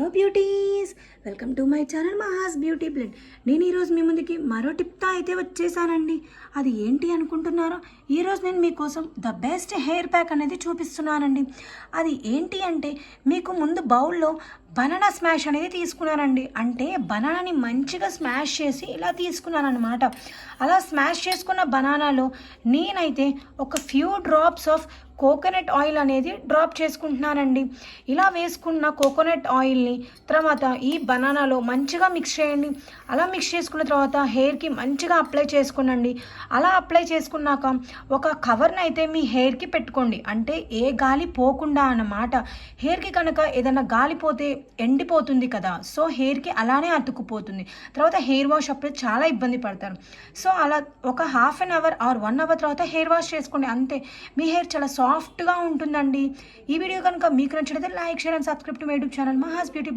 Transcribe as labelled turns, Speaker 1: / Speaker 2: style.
Speaker 1: Hello beauties, welcome to my channel Maha's beauty blend. నేను ఈరోజు మీ ముందుకి మరో టిప్తో అయితే వచ్చేసానండి. అది ఏంటి అనుకుంటున్నారో, ఈరోజు నేను మీకోసం ద బెస్ట్ హెయిర్ ప్యాక్ అనేది చూపిస్తున్నానండి. అది ఏంటి అంటే, మీకు ముందు బౌల్లో బనానా స్మాష్ అనేది తీసుకున్నానండి. అంటే బనానాని మంచిగా స్మాష్ చేసి ఇలా తీసుకున్నాను అనమాట. అలా స్మాష్ చేసుకున్న బనానాలో నేనైతే ఒక few drops of coconut oil అనేది డ్రాప్ చేసుకుంటున్నానండి. ఇలా వేసుకున్న కోకోనట్ ఆయిల్ని తర్వాత ఈ బనానాలో మంచిగా మిక్స్ చేయండి. అలా మిక్స్ చేసుకున్న తర్వాత హెయిర్కి మంచిగా అప్లై చేసుకోనండి. అలా అప్లై చేసుకున్నాక ఒక కవర్ని అయితే మీ హెయిర్కి పెట్టుకోండి. అంటే ఏ గాలి పోకుండా అన్నమాట. హెయిర్కి కనుక ఏదైనా గాలి పోతే ఎండిపోతుంది కదా, సో హెయిర్కి అలానే అతుక్కుపోతుంది. తర్వాత హెయిర్ వాష్ అప్పుడు చాలా ఇబ్బంది పడతారు. సో అలా ఒక half an hour or 1 hour తర్వాత హెయిర్ వాష్ చేసుకోండి. అంతే, మీ హెయిర్ చాలా సాఫ్ట్గా ఉంటుందండి. ఈ వీడియో కనుక మీకు నచ్చినట్లయితే like, share and subscribe to my YouTube channel Maha's beauty.